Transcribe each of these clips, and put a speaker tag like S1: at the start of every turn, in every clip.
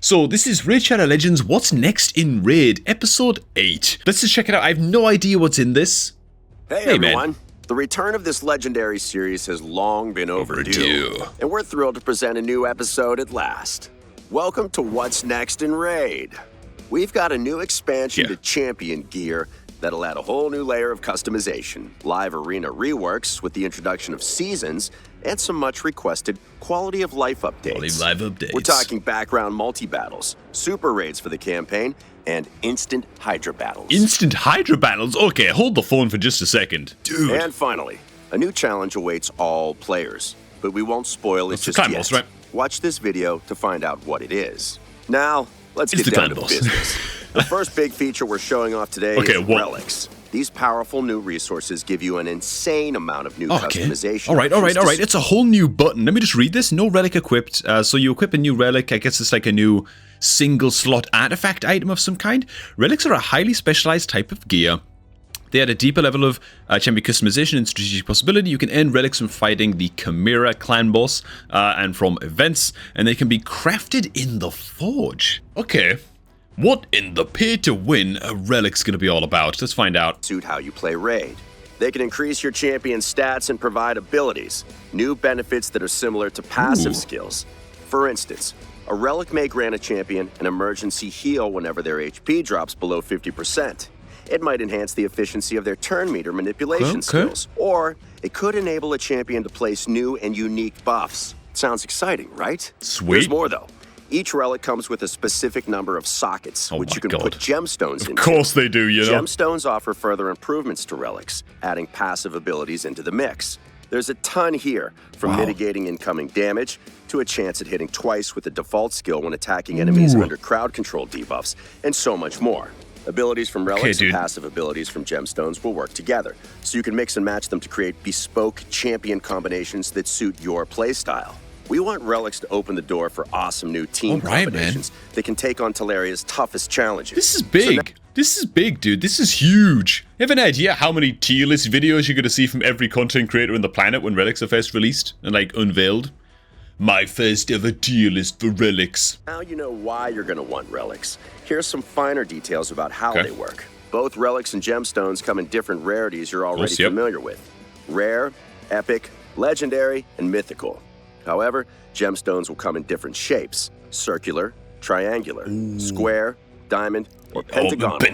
S1: So this is Raid Shadow Legends, What's Next in Raid, Episode 8. Let's just check it out. I have no idea what's in this.
S2: Hey everyone. Man. The return of this legendary series has long been overdue. And we're thrilled to present a new episode at last. Welcome to What's Next in Raid. We've got a new expansion to Champion gear that'll add a whole new layer of customization, live arena reworks with the introduction of seasons, and some much requested quality of life updates. We're talking background multi-battles, super raids for the campaign, and instant Hydra battles.
S1: Instant Hydra battles? Okay, hold the phone for just a second. Dude.
S2: And finally, a new challenge awaits all players, but we won't spoil it just yet.
S1: Right?
S2: Watch this video to find out what it is. Now, let's get down to business. The first big feature we're showing off today is relics. These powerful new resources give you an insane amount of new customization.
S1: All right. It's a whole new button. Let me just read this. No relic equipped. So you equip a new relic. I guess it's like a new single slot artifact item of some kind. Relics are a highly specialized type of gear. They add a deeper level of champion customization and strategic possibility. You can earn relics from fighting the Chimera clan boss and from events, and they can be crafted in the Forge. Okay. What in the pay to win a relic's gonna be all about? Let's find out.
S2: Suit how you play Raid. They can increase your champion's stats and provide abilities, new benefits that are similar to passive skills. For instance, a relic may grant a champion an emergency heal whenever their HP drops below 50%. It might enhance the efficiency of their turn meter manipulation skills, or it could enable a champion to place new and unique buffs. Sounds exciting, right?
S1: Sweet.
S2: There's more though. Each relic comes with a specific number of sockets, which you can put gemstones into.
S1: Of course they do, you know.
S2: Gemstones offer further improvements to relics, adding passive abilities into the mix. There's a ton here, from mitigating incoming damage to a chance at hitting twice with the default skill when attacking enemies under crowd control debuffs, and so much more. Abilities from relics and passive abilities from gemstones will work together, so you can mix and match them to create bespoke champion combinations that suit your playstyle. We want relics to open the door for awesome new team combinations that can take on Talaria's toughest challenges.
S1: This is big. This is big, dude. This is huge. You have an idea how many tier list videos you're going to see from every content creator on the planet when relics are first released and, like, unveiled? My first ever tier list for relics.
S2: Now you know why you're going to want relics. Here's some finer details about how they work. Both relics and gemstones come in different rarities you're already familiar with. Rare, epic, legendary, and mythical. However, gemstones will come in different shapes: circular, triangular, square, diamond, or pentagonal. The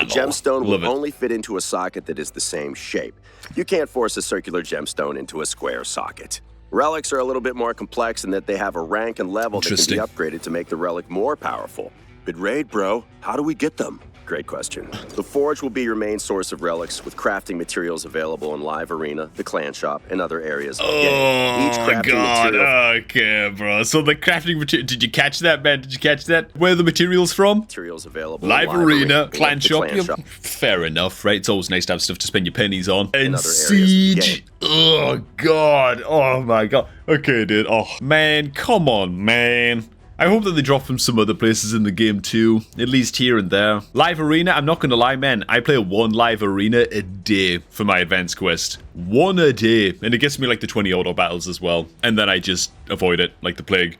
S2: gemstone will only fit into a socket that is the same shape. You can't force a circular gemstone into a square socket. Relics are a little bit more complex in that they have a rank and level that can be upgraded to make the relic more powerful. But Raid, bro, how do we get them? Great question. The Forge will be your main source of relics, with crafting materials available in Live Arena, the Clan Shop, and other areas of the game. Each crafting material...
S1: Okay, bro. So the crafting material... Did you catch that, man? Did you catch that? Where are the materials from?
S2: Materials available
S1: Live Arena, Clan Shop. Fair enough, right? It's always nice to have stuff to spend your pennies on. And Siege. Oh, God. Oh, my God. Okay, dude. Oh, man. Come on, man. I hope that they drop from some other places in the game too, at least here and there. Live Arena, I'm not gonna lie, man, I play one live arena a day for my advanced quest. One a day, and it gets me like the 20 auto battles as well, and then I just avoid it like the plague.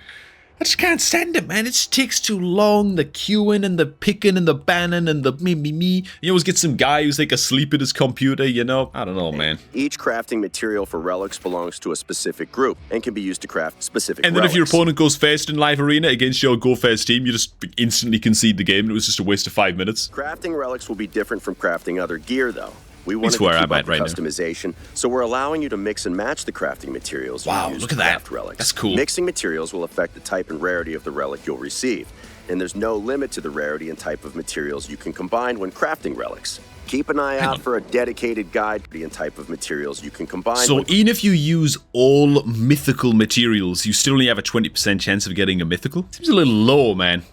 S1: I just can't stand it, man. It just takes too long. The queuing and the picking and the banning and the me. You always get some guy who's like asleep at his computer, you know? I don't know, man.
S2: Each crafting material for relics belongs to a specific group and can be used to craft specific
S1: And then if your opponent goes first in Live Arena against your go first team, you just instantly concede the game. It was just a waste of 5 minutes.
S2: Crafting relics will be different from crafting other gear, though. We want to keep up the customization, so we're allowing you to mix and match the crafting materials you use to craft relics.
S1: That's cool.
S2: Mixing materials will affect the type and rarity of the relic you'll receive, and there's no limit to the rarity and type of materials you can combine when crafting relics. Keep an eye out for a dedicated guide to the type of materials you can combine.
S1: So even if you use all mythical materials, you still only have a 20% chance of getting a mythical? Seems a little low, man,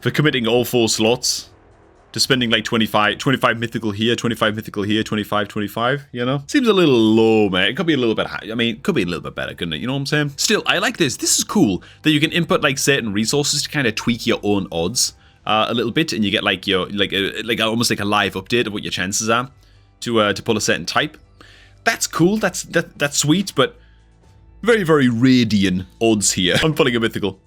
S1: for committing all 4 slots. To spending like 25 mythical here, 25 mythical here, 25, you know? Seems a little low, man. It could be a little bit high. I mean, it could be a little bit better, couldn't it? You know what I'm saying? Still, I like this. This is cool that you can input like certain resources to kind of tweak your own odds a little bit, and you get like your almost like a live update of what your chances are to pull a certain type. That's cool. That's sweet, but very, very Radian odds here. I'm pulling a mythical.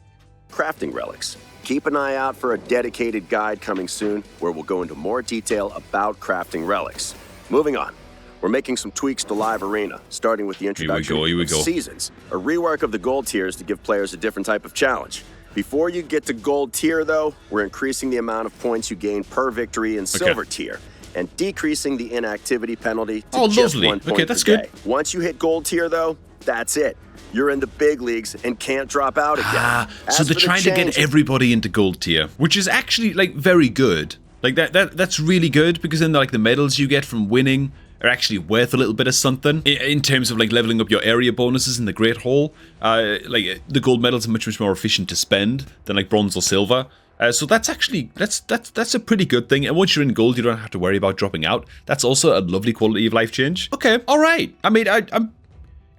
S2: Crafting relics. Keep an eye out for a dedicated guide coming soon where we'll go into more detail about crafting relics. Moving on. We're making some tweaks to Live Arena, starting with the introduction of Seasons, a rework of the gold tiers to give players a different type of challenge. Before you get to gold tier, though, we're increasing the amount of points you gain per victory in silver tier, and decreasing the inactivity penalty to just 1 point per day. Once you hit gold tier, though, that's it. You're in the big leagues and can't drop out again.
S1: So they're trying to get everybody into gold tier, which is actually, like, very good. Like, that's really good, because then, like, the medals you get from winning are actually worth a little bit of something in terms of like leveling up your area bonuses in the Great Hall. Like the gold medals are much more efficient to spend than like bronze or silver. So that's actually that's a pretty good thing. And once you're in gold, you don't have to worry about dropping out. That's also a lovely quality of life change. Okay, all right. I mean,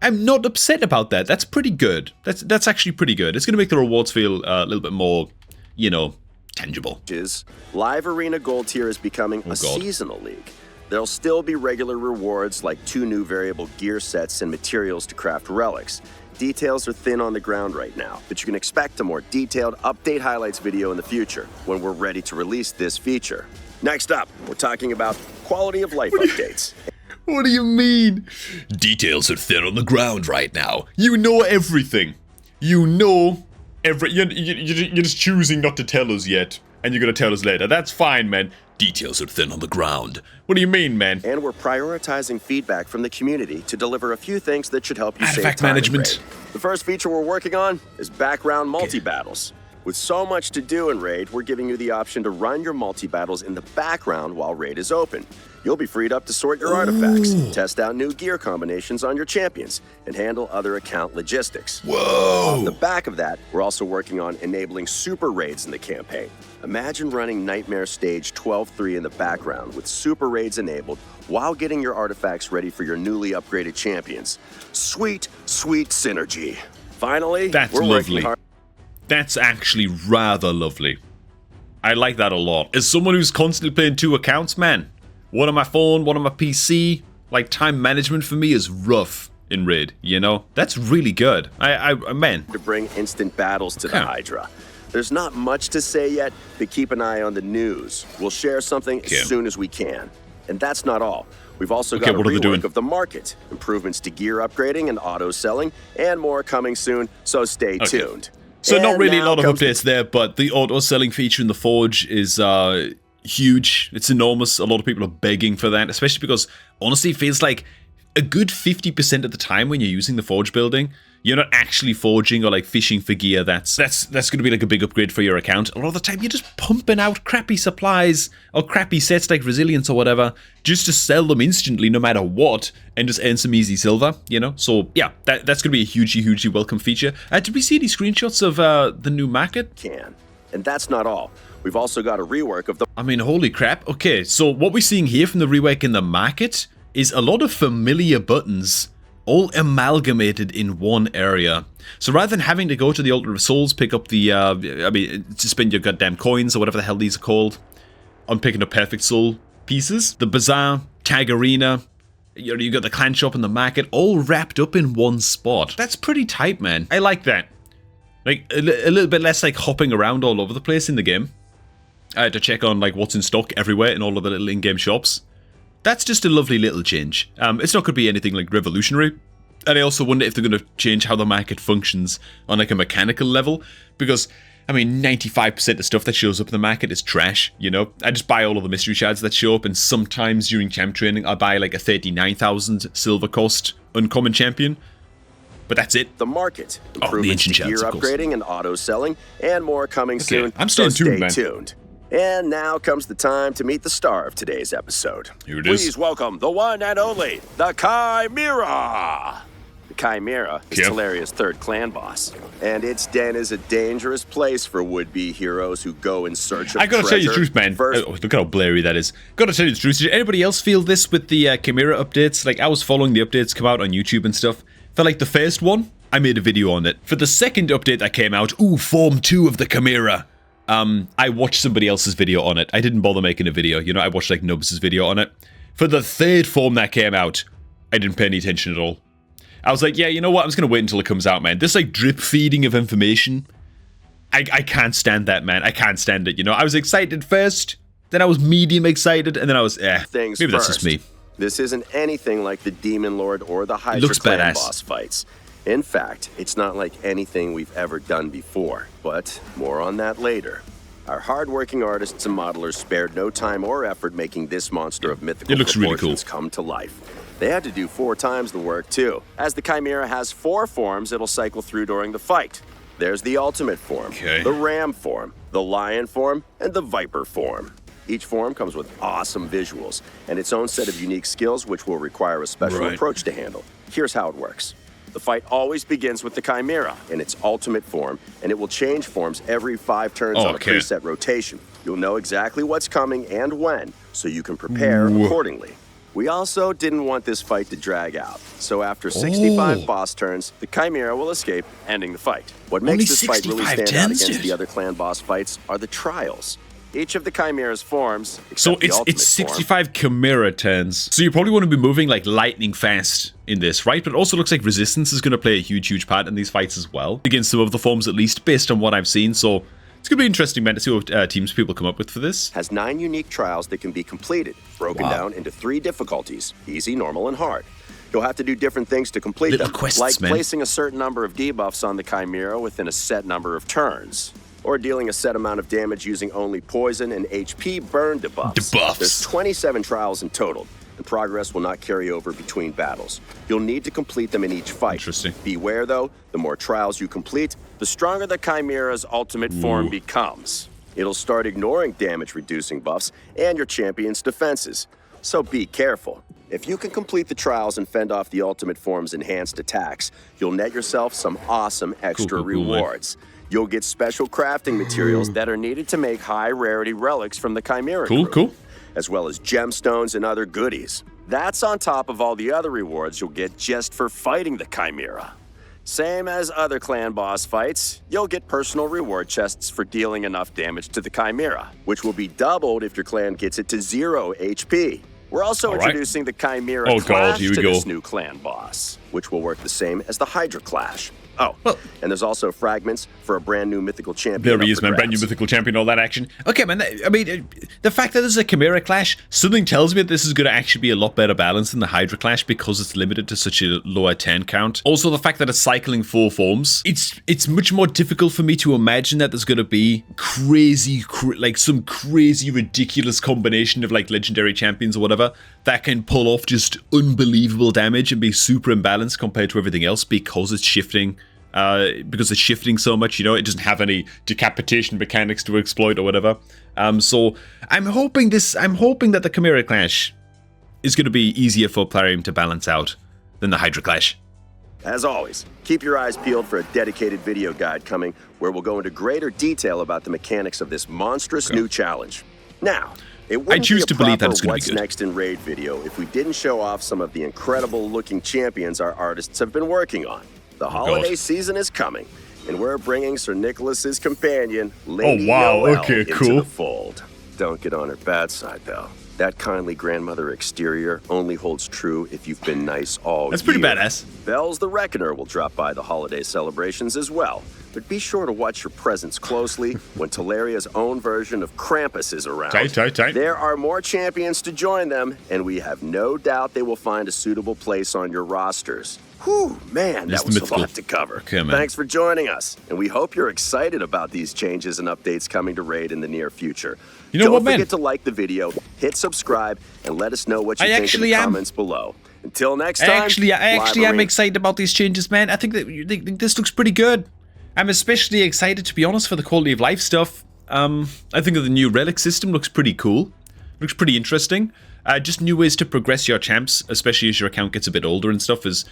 S1: I'm not upset about that. That's pretty good. That's actually pretty good. It's gonna make the rewards feel a little bit more, you know, tangible.
S2: Live Arena Gold tier is becoming a seasonal league. There'll still be regular rewards like 2 new variable gear sets and materials to craft relics. Details are thin on the ground right now, but you can expect a more detailed update highlights video in the future when we're ready to release this feature. Next up, we're talking about quality of life updates.
S1: What do you mean? Details are thin on the ground right now. You know everything. You know you're just choosing not to tell us yet, and you're gonna tell us later. That's fine, man. Details are thin on the ground. What do you mean, man?
S2: And we're prioritizing feedback from the community to deliver a few things that should help you save
S1: Artifact
S2: time
S1: management.
S2: The first feature we're working on is background multi-battles. With so much to do in Raid, we're giving you the option to run your multi-battles in the background while Raid is open. You'll be freed up to sort your artifacts, test out new gear combinations on your champions, and handle other account logistics.
S1: Whoa!
S2: Off the back of that, we're also working on enabling super raids in the campaign. Imagine running Nightmare Stage 12-3 in the background with super raids enabled while getting your artifacts ready for your newly upgraded champions. Sweet, sweet synergy. Finally, we're working hard.
S1: That's actually rather lovely. I like that a lot. As someone who's constantly playing 2 accounts, man, one on my phone, one on my PC, like time management for me is rough in Raid, you know? That's really good. Man.
S2: To bring instant battles to the Hydra. There's not much to say yet, but keep an eye on the news. We'll share something as soon as we can. And that's not all. We've also got a rework of the market, improvements to gear upgrading and auto selling, and more coming soon, so stay tuned.
S1: So not really a lot of updates there, but the auto-selling feature in the Forge is huge. It's enormous. A lot of people are begging for that, especially because, honestly, it feels like a good 50% of the time when you're using the Forge building, you're not actually forging or like fishing for gear. That's going to be like a big upgrade for your account. A lot of the time, you're just pumping out crappy supplies or crappy sets like Resilience or whatever, just to sell them instantly no matter what, and just earn some easy silver, you know? So yeah, that's going to be a hugely welcome feature. Did we see any screenshots of the new market?
S2: And that's not all. We've also got a rework of the...
S1: I mean, holy crap. Okay, so what we're seeing here from the rework in the market is a lot of familiar buttons all amalgamated in one area. So rather than having to go to the Altar of Souls, pick up the, to spend your goddamn coins or whatever the hell these are called, on picking up Perfect Soul pieces, the Bazaar, Tag Arena, you got the clan shop and the market all wrapped up in one spot. That's pretty tight, man. I like that. Like, a little bit less like hopping around all over the place in the game. I had to check on like what's in stock everywhere in all of the little in-game shops. That's just a lovely little change. It's not going to be anything like revolutionary. And I also wonder if they're going to change how the market functions on like a mechanical level. Because, I mean, 95% of stuff that shows up in the market is trash, you know? I just buy all of the mystery shards that show up, and sometimes during champ training, I buy like a 39,000 silver cost uncommon champion. But that's it.
S2: The market, improvements to gear upgrading and auto selling, and more coming soon.
S1: I'm staying tuned, man.
S2: Stay tuned. And now comes the time to meet the star of today's episode.
S1: Here it is.
S2: Please welcome the one and only, the Chimera. The Chimera is Talaria's 3rd clan boss, and its den is a dangerous place for would-be heroes who go in search of treasure.
S1: I gotta tell you the truth, man. Look at how blurry that is. Gotta tell you the truth. Did anybody else feel this with the Chimera updates? Like, I was following the updates come out on YouTube and stuff. For like the first one, I made a video on it. For the second update that came out, Form 2 of the Chimera, I watched somebody else's video on it. I didn't bother making a video, you know, I watched like Nubs' video on it. For the 3rd form that came out, I didn't pay any attention at all. I was like, yeah, you know what, I'm just gonna wait until it comes out, man. This like drip feeding of information I can't stand that, man. I can't stand it, you know? I was excited first, then I was medium excited, and then I was, maybe that's just me.
S2: This isn't anything like the Demon Lord or the Hydra Clan boss fights. In fact, it's not like anything we've ever done before, but more on that later. Our hardworking artists and modelers spared no time or effort making this monster of mythical proportions come to life. They had to do 4 times the work, too. As the Chimera has 4 forms it'll cycle through during the fight. There's the ultimate form, the ram form, the lion form, and the viper form. Each form comes with awesome visuals and its own set of unique skills which will require a special approach to handle. Here's how it works. The fight always begins with the Chimera in its ultimate form, and it will change forms every 5 turns on a preset rotation. You'll know exactly what's coming and when, so you can prepare accordingly. We also didn't want this fight to drag out, so after 65 boss turns, the Chimera will escape, ending the fight. What makes this fight really stand out against the other clan boss fights are the trials. Each of the Chimera's forms,
S1: so it's 65 Chimera turns. So you probably want to be moving like lightning fast in this, right? But it also looks like resistance is going to play a huge part in these fights as well. Against some of the forms, at least, based on what I've seen. So it's going to be interesting, man, to see what teams people come up with for this.
S2: Has 9 unique trials that can be completed, broken down into 3 difficulties: easy, normal, and hard. You'll have to do different things to complete them, like placing a certain number of debuffs on the Chimera within a set number of turns, or dealing a set amount of damage using only poison and HP burn debuffs. There's 27 trials in total, and progress will not carry over between battles. You'll need to complete them in each fight.
S1: Interesting.
S2: Beware, though, the more trials you complete, the stronger the Chimera's ultimate form becomes. It'll start ignoring damage-reducing buffs and your champion's defenses, so be careful. If you can complete the trials and fend off the ultimate form's enhanced attacks, you'll net yourself some awesome extra rewards. You'll get special crafting materials that are needed to make high-rarity relics from the Chimera group, as well as gemstones and other goodies. That's on top of all the other rewards you'll get just for fighting the Chimera. Same as other clan boss fights, you'll get personal reward chests for dealing enough damage to the Chimera, which will be doubled if your clan gets it to 0 HP. We're also introducing the Chimera Clash to this new clan boss, which will work the same as the Hydra Clash. Oh, and there's also fragments for a brand new mythical champion.
S1: There he is, man. Brand new mythical champion, all that action. Okay, man. I mean, the fact that this is a Chimera Clash, something tells me that this is going to actually be a lot better balance than the Hydra Clash because it's limited to such a lower turn count. Also, the fact that it's cycling 4 forms, it's much more difficult for me to imagine that there's going to be crazy, like some crazy, ridiculous combination of like legendary champions or whatever that can pull off just unbelievable damage and be super imbalanced compared to everything else because it's shifting. Because it's shifting so much, you know, it doesn't have any decapitation mechanics to exploit or whatever. So I'm hoping that the Chimera Clash is going to be easier for Plarium to balance out than the Hydra Clash.
S2: As always, keep your eyes peeled for a dedicated video guide coming where we'll go into greater detail about the mechanics of this monstrous new challenge. Now, it wouldn't be a proper what's next in Raid video if we didn't show off some of the incredible looking champions our artists have been working on. The holiday season is coming, and we're bringing Sir Nicholas's companion, Lady Noelle, into the fold. Don't get on her bad side, though. That kindly grandmother exterior only holds true if you've been nice all year.
S1: That's pretty badass.
S2: Bells the Reckoner will drop by the holiday celebrations as well, but be sure to watch your presence closely when Talaria's own version of Krampus is around.
S1: Tight.
S2: There are more champions to join them, and we have no doubt they will find a suitable place on your rosters. Whew, man, that was a lot to cover. Thanks for joining us, and we hope you're excited about these changes and updates coming to Raid in the near future.
S1: You know what, man?
S2: Don't forget to like the video, hit subscribe, and let us know what you think in the comments below. Until next time,
S1: I actually am excited about these changes, man. I think that this looks pretty good. I'm especially excited, to be honest, for the quality of life stuff. I think that the new relic system looks pretty cool. Looks pretty interesting. Just new ways to progress your champs, especially as your account gets a bit older and stuff, is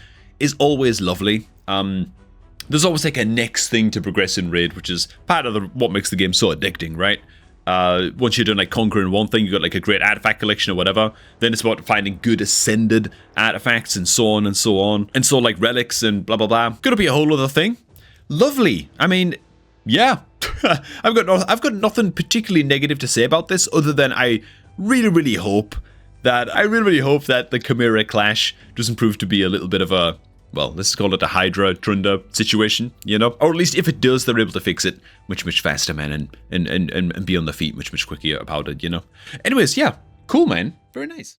S1: always lovely. There's always like a next thing to progress in Raid, which is part of what makes the game so addicting, right? Once you're done like conquering one thing, you got like a great artifact collection or whatever, then it's about finding good ascended artifacts and so on and so on. And so like relics and blah blah blah. Gonna be a whole other thing. Lovely. I mean, yeah. I've got nothing particularly negative to say about this other than I really hope that the Chimera Clash doesn't prove to be a little bit of a well, let's call it a Hydra Trunda situation, you know? Or at least if it does, they're able to fix it much, much faster, man, and be on their feet much, much quicker about it, you know? Anyways, yeah, cool, man. Very nice.